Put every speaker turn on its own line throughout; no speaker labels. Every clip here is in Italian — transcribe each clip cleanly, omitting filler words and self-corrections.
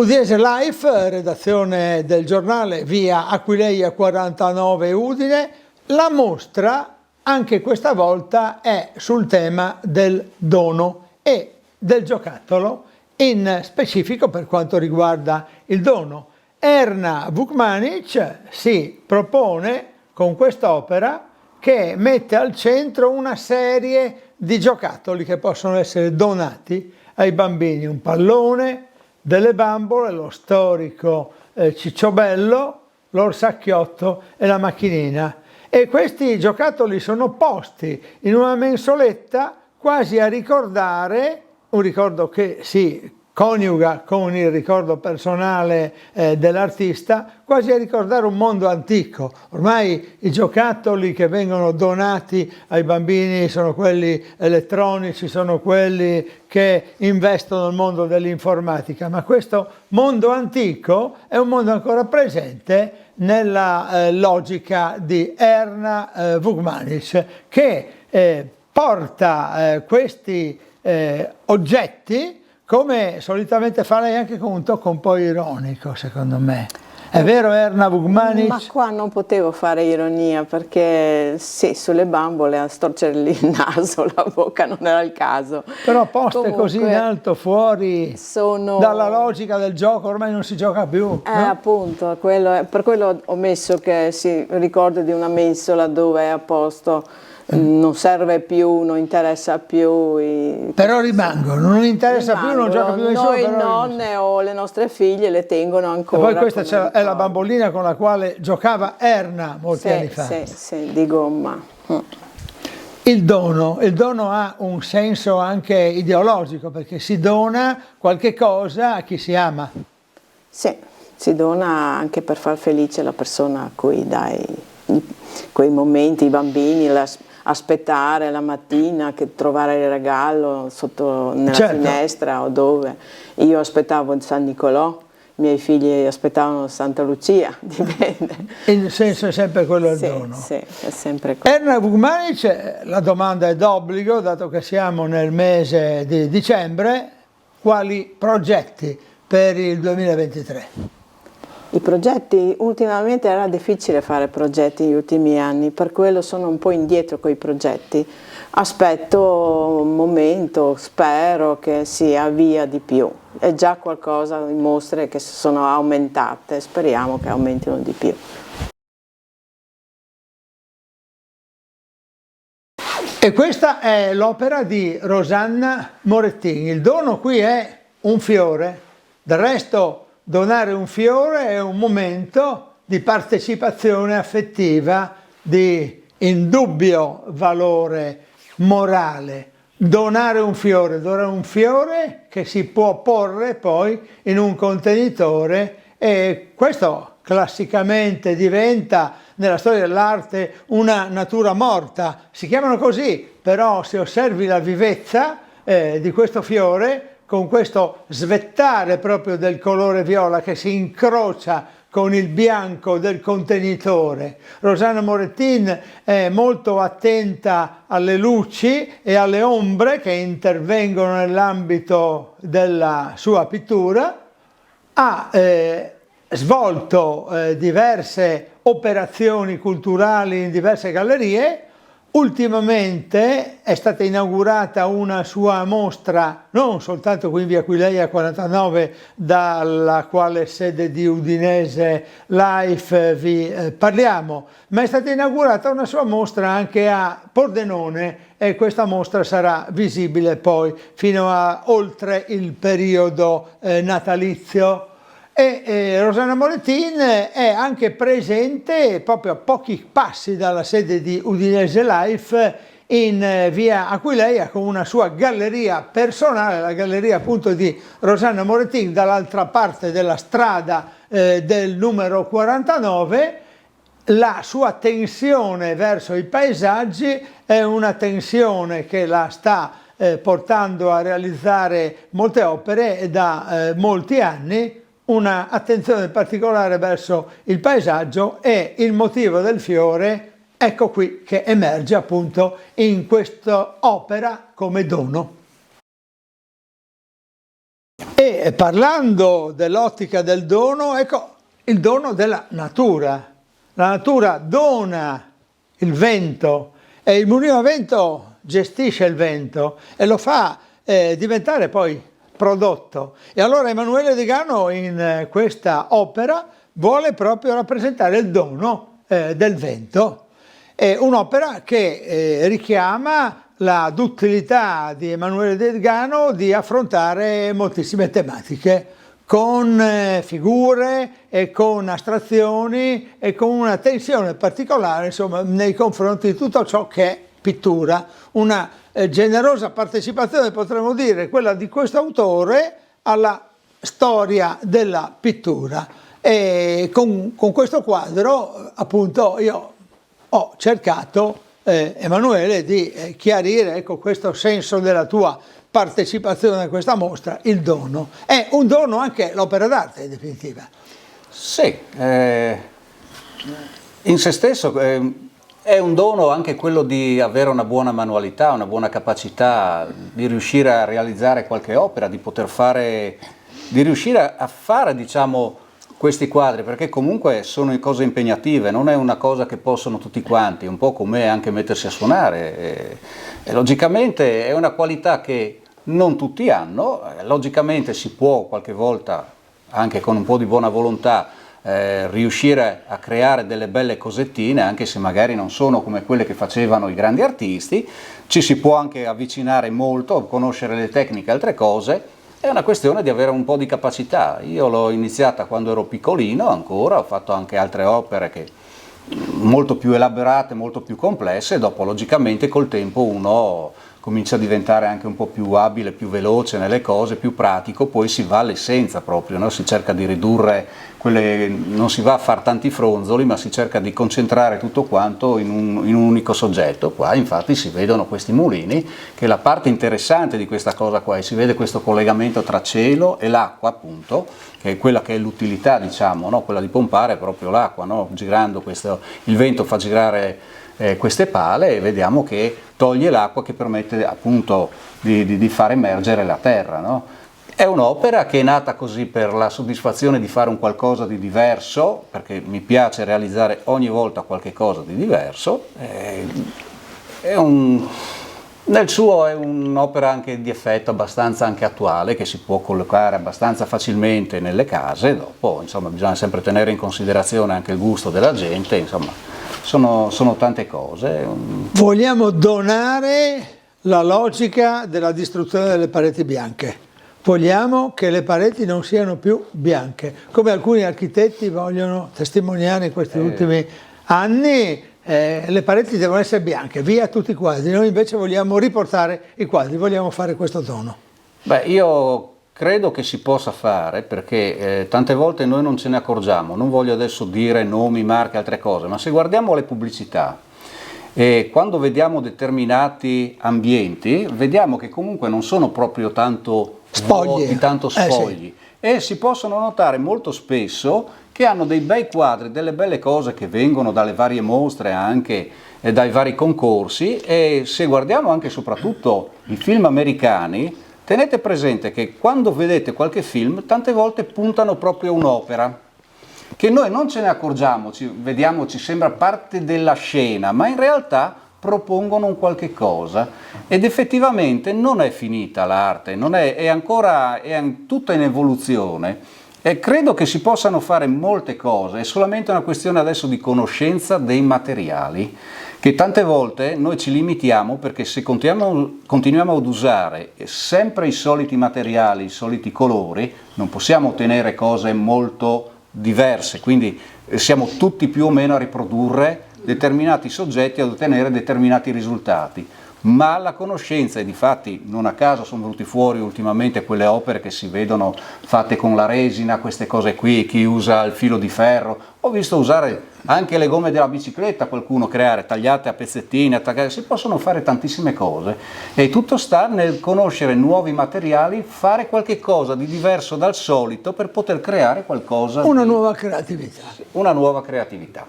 Udinese Life, redazione del giornale, via Aquileia 49 Udine. La mostra anche questa volta è sul tema del dono e del giocattolo, in specifico per quanto riguarda il dono. Erna Vukmanic si propone con quest'opera che mette al centro una serie di giocattoli che possono essere donati ai bambini, un pallone, delle bambole, lo storico cicciobello, l'orsacchiotto e la macchinina. E questi giocattoli sono posti in una mensoletta quasi a ricordare, un ricordo che si coniuga con il ricordo personale dell'artista, quasi a ricordare un mondo antico. Ormai i giocattoli che vengono donati ai bambini sono quelli elettronici, sono quelli che investono nel mondo dell'informatica, ma questo mondo antico è un mondo ancora presente nella logica di Erna Vukmanic, che porta questi oggetti, come solitamente fa lei, anche con un tocco un po' ironico, secondo me. È vero, Erna Vukmanic?
Ma qua non potevo fare ironia, perché sì, sulle bambole a storcergli il naso, la bocca non era il caso.
Però poste
Comunque,
così in alto, fuori dalla logica del gioco, ormai non si gioca più. No?
Appunto, per quello ho messo che si ricorda di una mensola dove è a posto. Non serve più, non interessa più.
Però rimangono, non interessa più, non gioca più nessuno.
Noi nonne o le nostre figlie le tengono ancora.
E poi questa è la bambolina con la quale giocava Erna molti anni fa.
Sì, di gomma.
Il dono ha un senso anche ideologico, perché si dona qualche cosa a chi si ama.
Sì, si dona anche per far felice la persona a cui dai quei momenti, i bambini, aspettare la mattina, che trovare il regalo nella finestra o dove. Io aspettavo il San Nicolò, i miei figli aspettavano Santa Lucia, dipende.
Il senso è sempre quello del dono.
Sì, è sempre quello.
Erna Vukmanic, la domanda è d'obbligo, dato che siamo nel mese di dicembre, quali progetti per il 2023?
I progetti, ultimamente era difficile fare progetti negli ultimi anni, per quello sono un po' indietro con i progetti. Aspetto un momento, spero che si avvia di più. È già qualcosa in mostre che sono aumentate, speriamo che aumentino di più.
E questa è l'opera di Rosanna Morettin. Il dono qui è un fiore, del resto donare un fiore è un momento di partecipazione affettiva di indubbio valore morale. Donare un fiore che si può porre poi in un contenitore, e questo classicamente diventa nella storia dell'arte una natura morta. Si chiamano così, però se osservi la vivezza di questo fiore, con questo svettare proprio del colore viola che si incrocia con il bianco del contenitore. Rosanna Morettin è molto attenta alle luci e alle ombre che intervengono nell'ambito della sua pittura. Ha svolto diverse operazioni culturali in diverse gallerie. Ultimamente è stata inaugurata una sua mostra, non soltanto qui in via Aquileia 49, dalla quale sede di Udinese Life vi parliamo, ma è stata inaugurata una sua mostra anche a Pordenone, e questa mostra sarà visibile poi fino a oltre il periodo natalizio. E Rosanna Morettin è anche presente proprio a pochi passi dalla sede di Udinese Life in via Aquileia con una sua galleria personale, la galleria appunto di Rosanna Morettin, dall'altra parte della strada del numero 49. La sua tensione verso i paesaggi è una tensione che la sta portando a realizzare molte opere da molti anni. Una attenzione particolare verso il paesaggio, e il motivo del fiore, ecco qui che emerge appunto in questa opera come dono. E E parlando dell'ottica del dono, ecco il dono della natura. La natura dona il vento e il mulino a vento gestisce il vento e lo fa diventare poi prodotto. E allora Emanuele Degano in questa opera vuole proprio rappresentare il dono del vento. È un'opera che richiama la duttilità di Emanuele Degano di affrontare moltissime tematiche con figure e con astrazioni e con una tensione particolare, insomma, nei confronti di tutto ciò che è pittura. Una generosa partecipazione, potremmo dire, quella di questo autore alla storia della pittura. E con questo quadro, appunto, io ho cercato, Emanuele, di chiarire, ecco, questo senso della tua partecipazione a questa mostra, il dono. È un dono anche l'opera d'arte, in definitiva.
Sì, in se stesso è un dono anche quello di avere una buona manualità, una buona capacità di riuscire a realizzare qualche opera, di poter fare, di riuscire a fare, diciamo, questi quadri, perché comunque sono cose impegnative, non è una cosa che possono tutti quanti, un po' come anche mettersi a suonare, e logicamente è una qualità che non tutti hanno, logicamente si può qualche volta, anche con un po' di buona volontà, riuscire a creare delle belle cosettine, anche se magari non sono come quelle che facevano i grandi artisti, ci si può anche avvicinare molto, conoscere le tecniche e altre cose. È una questione di avere un po' di capacità. Io l'ho iniziata quando ero piccolino ancora, ho fatto anche altre opere che molto più elaborate, molto più complesse, e dopo logicamente col tempo uno comincia a diventare anche un po' più abile, più veloce nelle cose, più pratico, poi si va all'essenza proprio, no? Si cerca di ridurre quelle, non si va a fare tanti fronzoli, ma si cerca di concentrare tutto quanto in un unico soggetto. Qua infatti si vedono questi mulini, che la parte interessante di questa cosa qua è si vede questo collegamento tra cielo e l'acqua, appunto, che è quella che è l'utilità, diciamo, no? Quella di pompare proprio l'acqua, no? Girando questo, il vento fa girare queste pale e vediamo che toglie l'acqua che permette appunto di far emergere la terra, no? È un'opera che è nata così per la soddisfazione di fare un qualcosa di diverso, perché mi piace realizzare ogni volta qualche cosa di diverso. Nel suo è un'opera anche di effetto abbastanza anche attuale, che si può collocare abbastanza facilmente nelle case. Dopo, insomma, bisogna sempre tenere in considerazione anche il gusto della gente, insomma, sono tante cose.
Vogliamo donare la logica della distruzione delle pareti bianche. Vogliamo che le pareti non siano più bianche, come alcuni architetti vogliono testimoniare in questi ultimi anni. Le pareti devono essere bianche, via tutti i quadri. Noi invece vogliamo riportare i quadri, vogliamo fare questo dono.
Beh, io credo che si possa fare, perché tante volte noi non ce ne accorgiamo. Non voglio adesso dire nomi, marche, altre cose, ma se guardiamo le pubblicità e quando vediamo determinati ambienti, vediamo che comunque non sono proprio tanto vuoti, tanto spogli.
Sì.
E si possono notare molto spesso che hanno dei bei quadri, delle belle cose che vengono dalle varie mostre, anche dai vari concorsi. E se guardiamo anche e soprattutto i film americani, tenete presente che quando vedete qualche film, tante volte puntano proprio a un'opera, che noi non ce ne accorgiamo, vediamo, ci sembra parte della scena, ma in realtà propongono un qualche cosa, ed effettivamente non è finita l'arte, è ancora tutta in evoluzione, e credo che si possano fare molte cose. È solamente una questione adesso di conoscenza dei materiali, che tante volte noi ci limitiamo, perché se continuiamo ad usare sempre i soliti materiali, i soliti colori, non possiamo ottenere cose molto diverse, quindi siamo tutti più o meno a riprodurre determinati soggetti, ad ottenere determinati risultati. Ma la conoscenza, e difatti non a caso sono venuti fuori ultimamente quelle opere che si vedono fatte con la resina, queste cose qui, chi usa il filo di ferro, ho visto usare anche le gomme della bicicletta, qualcuno creare, tagliate a pezzettini, attaccate, si possono fare tantissime cose, e tutto sta nel conoscere nuovi materiali, fare qualche cosa di diverso dal solito per poter creare qualcosa,
una nuova creatività.
Una nuova creatività.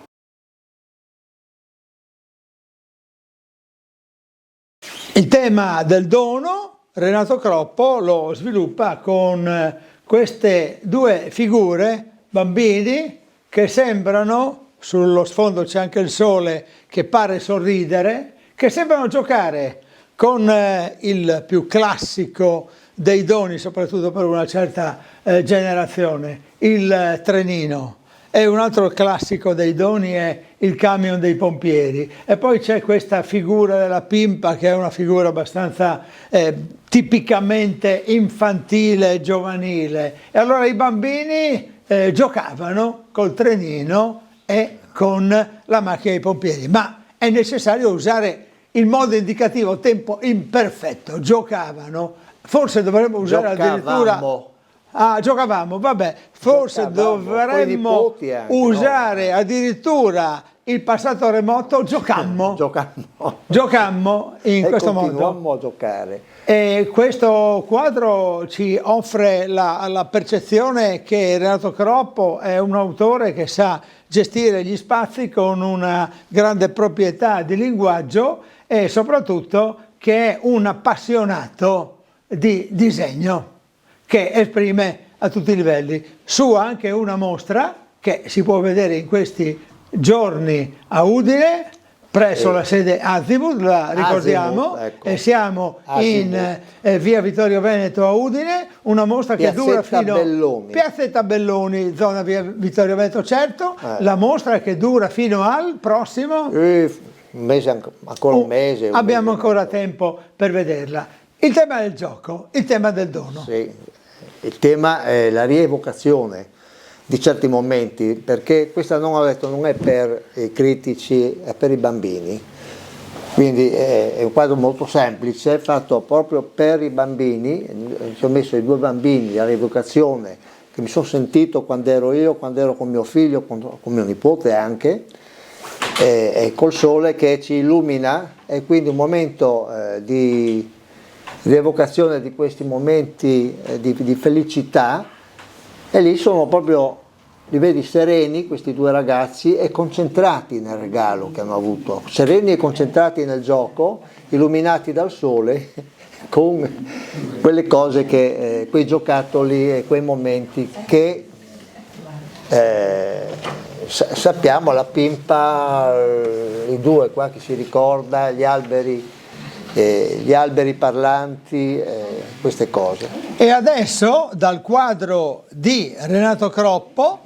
Il
tema del dono Renato Croppo lo sviluppa con queste due figure, bambini, che sembrano, sullo sfondo c'è anche il sole che pare sorridere, che sembrano giocare con il più classico dei doni, soprattutto per una certa generazione, il trenino. E un altro classico dei doni è il camion dei pompieri. E poi c'è questa figura della pimpa, che è una figura abbastanza tipicamente infantile e giovanile. E allora i bambini giocavano col trenino e con la macchina dei pompieri. Ma è necessario usare il modo indicativo tempo imperfetto. Giocavano. Forse dovremmo usare addirittura... Ah, giocavamo, vabbè, forse dovremmo usare addirittura il passato remoto, giocammo in questo modo.
Continuammo a giocare.
E questo quadro ci offre la percezione che Renato Croppo è un autore che sa gestire gli spazi con una grande proprietà di linguaggio e soprattutto che è un appassionato di disegno, che esprime a tutti i livelli. Su anche una mostra che si può vedere in questi giorni a Udine, presso la sede Azimut, la ricordiamo,
ecco.
E siamo in via Vittorio Veneto a Udine, una mostra che dura fino a Piazzetta Belloni, zona via Vittorio Veneto, certo, la mostra che dura fino al prossimo...
un mese, ancora un mese.
Abbiamo ancora tempo per vederla. Il tema del gioco, il tema del dono.
Sì. Il tema è la rievocazione di certi momenti, perché questa non è per i critici, è per i bambini. Quindi è un quadro molto semplice, fatto proprio per i bambini. Ci ho messo i due bambini, la rievocazione, che mi sono sentito quando ero con mio figlio, con mio nipote anche, e col sole che ci illumina, e quindi un momento di rievocazione di questi momenti di felicità, e lì sono proprio, li vedi sereni questi due ragazzi e concentrati nel regalo che hanno avuto, sereni e concentrati nel gioco, illuminati dal sole con quelle cose che, quei giocattoli e quei momenti che sappiamo, la pimpa, i due qua che si ricorda, gli alberi parlanti, queste cose.
E adesso dal quadro di Renato Croppo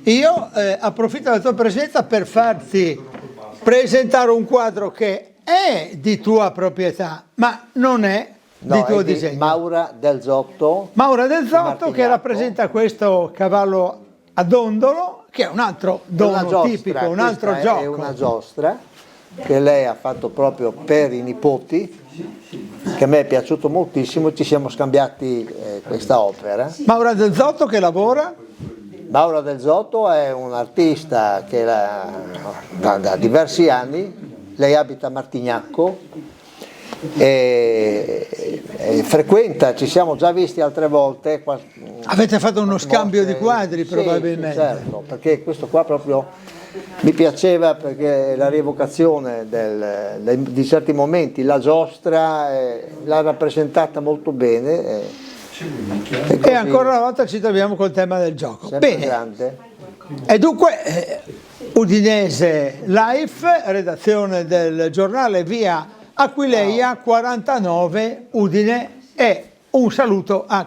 io approfitto della tua presenza per farti presentare un quadro che è di tua proprietà, ma non è di tuo disegno.
Maura Del Zotto.
Maura Del Zotto, che rappresenta questo cavallo a dondolo, che è un altro dono tipico, un altro gioco.
È una giostra che lei ha fatto proprio per i nipoti, che a me è piaciuto moltissimo, ci siamo scambiati questa opera.
Maura Del Zotto che lavora?
Maura Del Zotto è un artista che da diversi anni, lei abita a Martignacco e frequenta, ci siamo già visti altre volte.
Avete fatto uno scambio di quadri probabilmente?
Sì, certo, perché questo qua proprio mi piaceva, perché la rievocazione di certi momenti, la giostra l'ha rappresentata molto bene.
E ancora una volta ci troviamo col tema del gioco. Bene.
Grande.
E dunque, Udinese Life, redazione del giornale via Aquileia 49 Udine, e un saluto a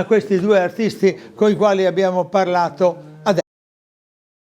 questi due artisti con i quali abbiamo parlato